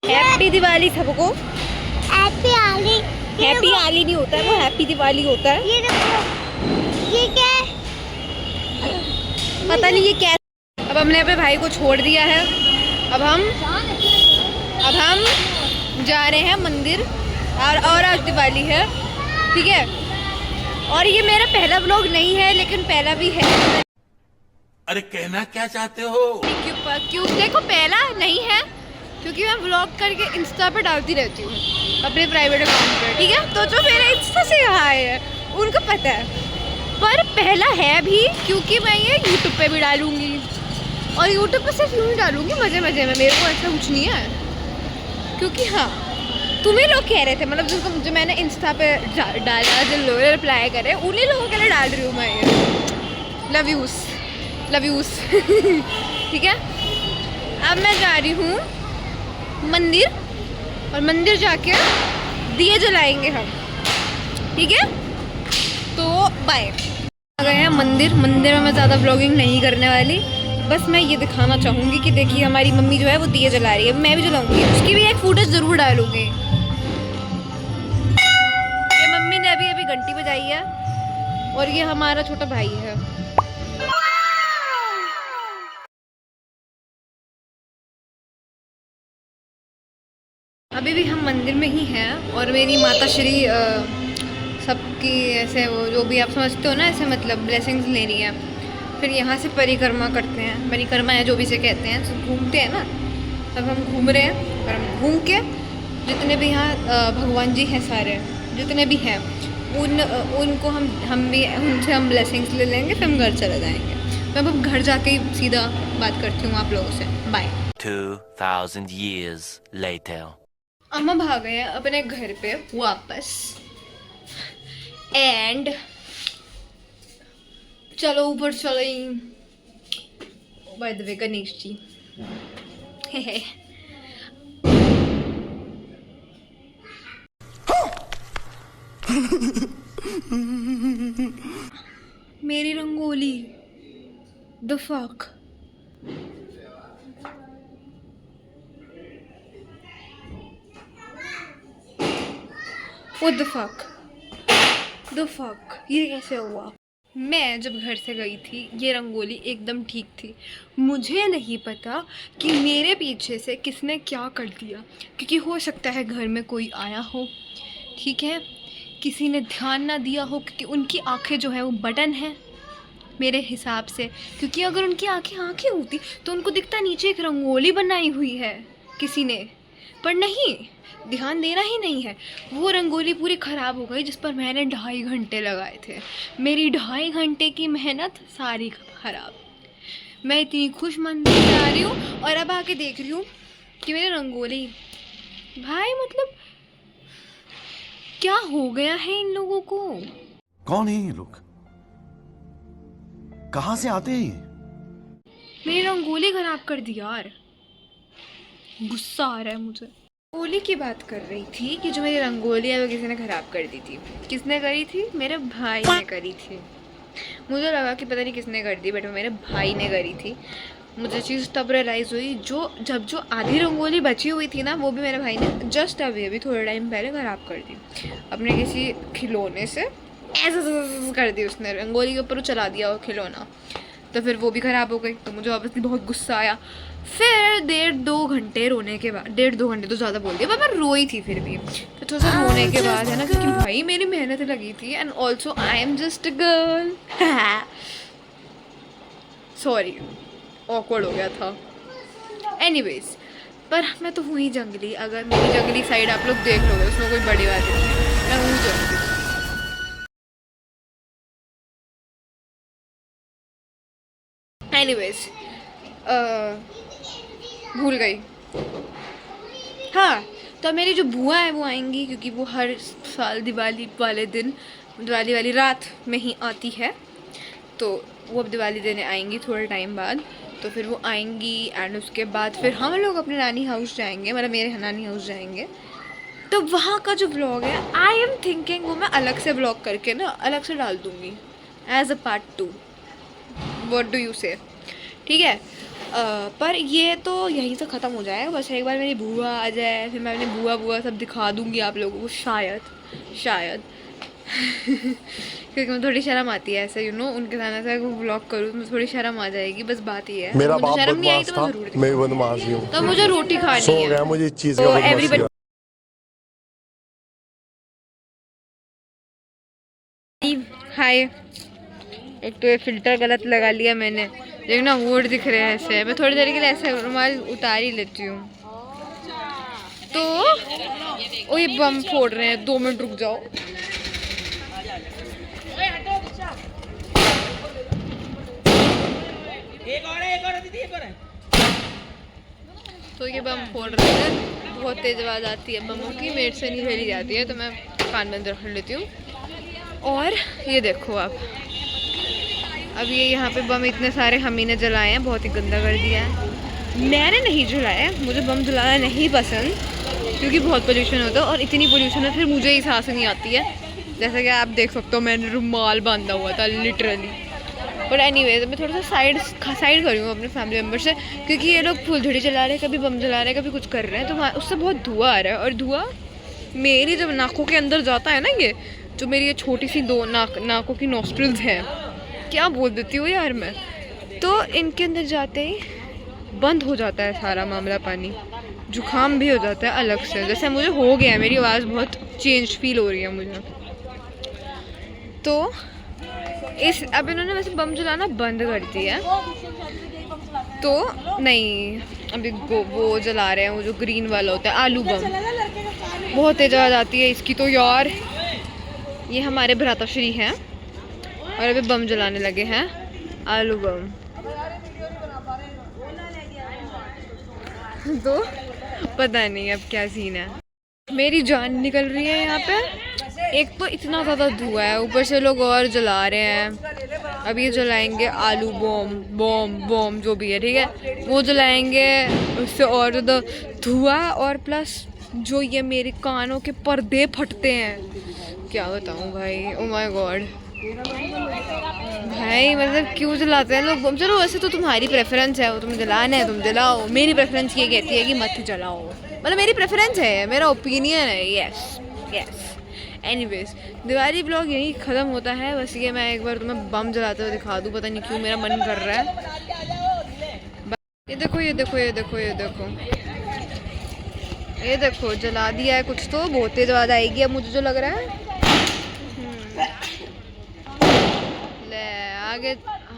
Happy Diwali सबको। Happy आली। Happy आली नहीं होता है, वो हैप्पी दिवाली होता है। ये देखो, ये क्या है? पता नहीं ये क्या। अब हमने अपने भाई को छोड़ दिया है। अब हम जा रहे हैं मंदिर। और आज दिवाली है, ठीक है। और ये मेरा पहला व्लॉग नहीं है, लेकिन पहला भी है। अरे कहना क्या चाहते हो? क्यों देखो, पहला नहीं है क्योंकि मैं व्लॉग करके इंस्टा पे डालती रहती हूँ अपने प्राइवेट अकाउंट पे, ठीक है। तो जो मेरे इंस्टा से आए हैं उनको पता है, पर पहला है भी क्योंकि मैं ये यूट्यूब पे भी डालूंगी। और यूट्यूब पे सिर्फ यूँ ही डालूंगी मज़े मज़े में, मेरे को ऐसा कुछ नहीं है। क्योंकि हाँ, तुम्हें लोग कह रहे थे, मतलब जो मैंने इंस्टा पे डाला, जिन लोगों ने रिप्लाई करे, उन्हीं लोगों के लिए डाल रही हूँ मैं ये। लव यूज़ ठीक है। अब मैं जा रही हूँ मंदिर, और मंदिर जाके दिए जलाएंगे हम, ठीक है। तो बाय। आ गए हैं मंदिर में मैं ज़्यादा व्लॉगिंग नहीं करने वाली, बस मैं ये दिखाना चाहूँगी कि देखिए हमारी मम्मी जो है वो दिए जला रही है। मैं भी जलाऊंगी, उसकी भी एक फुटेज ज़रूर डालूंगी। ये मम्मी ने अभी घंटी बजाई है, और ये हमारा छोटा भाई है। अभी भी हम मंदिर में ही हैं, और मेरी माता श्री सबकी ऐसे, वो जो भी आप समझते हो ना, ऐसे मतलब ब्लेसिंग्स ले रही हैं। फिर यहाँ से परिक्रमा करते हैं, परिक्रमा है जो भी से कहते हैं, तो घूमते हैं ना। तब हम घूम रहे हैं, और हम घूम के जितने भी यहाँ भगवान जी हैं, सारे जितने भी हैं, उनको हम भी उनसे हम ब्लेसिंग्स ले लेंगे, फिर हम घर चले जाएंगे। मैं अब घर जाके ही सीधा बात करती हूँ आप लोगों से। बाय। 2000 years later. अम्मा भाग गए हैं अपने घर पे वापस, एंड चलो ऊपर चले। बाय द वे गणेश जी मेरी rangoli, the fuck. What the fuck? The fuck? ये कैसे हुआ? मैं जब घर से गई थी, ये रंगोली एकदम ठीक थी। मुझे नहीं पता कि मेरे पीछे से किसने क्या कर दिया, क्योंकि हो सकता है घर में कोई आया हो, ठीक है, किसी ने ध्यान ना दिया हो, क्योंकि उनकी आंखें जो है वो बटन है मेरे हिसाब से। क्योंकि अगर उनकी आंखें होती तो उनको दिखता नीचे एक रंगोली बनाई हुई है किसी ने, पर नहीं, ध्यान देना ही नहीं है। वो रंगोली पूरी ख़राब हो गई, जिस पर मैंने 2.5 घंटे लगाए थे। मेरी 2.5 घंटे की मेहनत सारी ख़राब। मैं इतनी खुश मंदिर से आ रही हूँ, और अब आके देख रही हूँ कि मेरी रंगोली, भाई मतलब क्या हो गया है इन लोगों को? कौन है ये लोग? कहाँ से आते हैं? मेरी रंगोली ख़राब कर दी यार, गुस्सा आ रहा है मुझे। रंगोली की बात कर रही थी कि जो मेरी रंगोली है वो किसी ने ख़राब कर दी थी। किसने करी थी? मेरे भाई ने करी थी। मुझे लगा कि पता नहीं किसने कर दी, बट वो मेरे भाई ने करी थी। मुझे चीज़ तब रियलाइज़ हुई जब जो आधी रंगोली बची हुई थी ना, वो भी मेरे भाई ने जस्ट अभी थोड़े टाइम पहले ख़राब कर दी। अपने किसी खिलौने से ऐसा कर दी उसने, रंगोली के ऊपर चला दिया वो खिलौना, तो फिर वो भी ख़राब हो गई। तो मुझे ऑब्वियसली बहुत गुस्सा आया। फिर 1.5-2 घंटे रोने के बाद, 1.5-2 घंटे तो ज़्यादा बोल दिया, पर मैं रोई थी फिर भी। फिर थोड़ा सा रोने के बाद है ना, क्योंकि भाई मेरी मेहनत लगी थी, and also I am just a girl. Sorry, awkward हो गया था। एनीवेज, पर मैं तो हूँ ही जंगली। अगर मेरी जंगली साइड आप लोग देख लोगे, उसमें कोई बड़ी बात नहीं है, मैं हूँ जंगली। एनीवेज, भूल गई। हाँ, तो मेरी जो बुआ है वो आएंगी, क्योंकि वो हर साल दिवाली वाले दिन, दिवाली वाली रात में ही आती है। तो वो अब दिवाली देने आएंगी थोड़े टाइम बाद। तो फिर वो आएंगी, एंड उसके बाद फिर हम लोग अपने नानी हाउस जाएंगे, मतलब मेरे नानी हाउस जाएंगे। तो वहाँ का जो व्लॉग है, आई एम थिंकिंग वो मैं अलग से व्लॉग करके ना अलग से डाल दूँगी as a part 2। What do you say? ठीक है। पर ये तो यहीं से ख़त्म हो जाएगा, बस एक बार मेरी बुआ आ जाए फिर मैं अपनी बुआ सब दिखा दूँगी आप लोगों को, शायद क्योंकि मुझे थोड़ी शर्म आती है ऐसे उनके साथ ऐसा व्लॉग करूँ तो मुझे थोड़ी शर्म आ जाएगी, बस बात ये है। मेरा मुझे बाप शर्म नहीं आई बदमाश तो था, मैं ज़रूर मैं भी बदमाश ही हूँ। तो मुझे रोटी खानी सो है। गया मुझे इस चीज तो का बदमाशी everybody- का। हाय, एक तो ये फिल्टर गलत लगा लिया मैंने, लेकिन ना होठ दिख रहे हैं ऐसे। मैं थोड़ी देर के लिए ऐसे रुमाल उतार ही लेती हूँ। तो ओ ये बम फोड़ रहे हैं, 2 मिनट रुक जाओ। तो ये बम फोड़ रहे हैं, बहुत तेज आवाज़ आती है बमों की, मेरे से नहीं झेली जाती है तो मैं कान बंद रख लेती हूँ। और ये देखो आप, अब ये यहाँ पे बम इतने सारे हम ही ने जलाए हैं, बहुत ही गंदा कर दिया है। मैंने नहीं जलाया, मुझे बम जलाना नहीं पसंद क्योंकि बहुत पोल्यूशन होता है और इतनी पोल्यूशन है फिर मुझे ही सांस नहीं आती है। जैसा कि आप देख सकते हो मैंने रुमाल बांधा हुआ था लिटरली। बट एनीवेज मैं थोड़ा सा साइड कर रही हूँ अपने फैमिली मेम्बर से, क्योंकि ये लोग फुलझड़ी जला रहे हैं, कभी बम जला रहे हैं, कभी कुछ कर रहे हैं, तो उससे बहुत धुआं आ रहा है। और धुआं मेरी जब नाकों के अंदर जाता है ना, ये जो मेरी ये छोटी सी 2 नाकों की नॉस्ट्रिल्स हैं, क्या बोल देती हूँ यार मैं, तो इनके अंदर जाते ही बंद हो जाता है सारा मामला, पानी जुकाम भी हो जाता है अलग से, जैसे मुझे हो गया है, मेरी आवाज़ बहुत चेंज फील हो रही है मुझे। तो अब इन्होंने वैसे बम जलाना बंद कर दिया है, तो नहीं अभी वो जला रहे हैं, वो जो ग्रीन वाला होता है आलू बम, बहुत तेज आवाज़ आती है इसकी तो यार। ये हमारे भ्राताश्री हैं और अभी बम जलाने लगे हैं, आलू बम। तो पता नहीं अब क्या सीन है, मेरी जान निकल रही है यहाँ पे। एक तो इतना ज़्यादा धुआं है, ऊपर से लोग और जला रहे हैं। अब ये जलाएंगे आलू बम जो भी है, ठीक है, वो जलाएंगे, उससे और ज़्यादा धुआं, और प्लस जो ये मेरे कानों के पर्दे फटते हैं, क्या बताऊँ भाई, ओ माय गॉड भाई, मतलब क्यों जलाते हैं लोग बम। चलो वैसे तो तुम्हारी प्रेफरेंस है, वो तुम्हें जलाना है तुम जलाओ, मेरी प्रेफरेंस ये कहती है कि मत जलाओ, मतलब मेरी प्रेफरेंस है, मेरा ओपिनियन है। यस एनीवेज, दिवाली ब्लॉग यहीं ख़त्म होता है। बस ये मैं एक बार तुम्हें बम जलाते हुए दिखा दूँ, पता नहीं क्यों मेरा मन कर रहा है। ये देखो ये देखो ये देखो ये देखो ये देखो, जला दिया है कुछ, तो बहुत तेज आवाज़ आएगी अब मुझे जो लग रहा है। ले आगे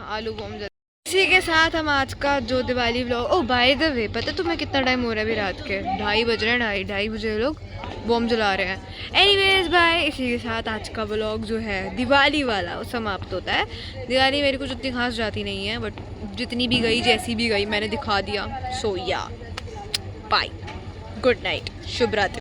आलू बम जला। इसी के साथ हम आज का जो Diwali vlog, oh by the way, पता है तुम्हें कितना टाइम हो रहा है अभी रात के 2:30 बज रहे हैं, 2:30 बजे लोग बम जला रहे हैं। एनीवेज बाय, इसी के साथ आज का व्लॉग जो है दिवाली वाला वो समाप्त होता है। दिवाली मेरी कुछ उतनी खास जाती नहीं है, बट जितनी भी गई जैसी भी गई मैंने दिखा दिया। सो या बाय, गुड नाइट, शुभ रात्रि।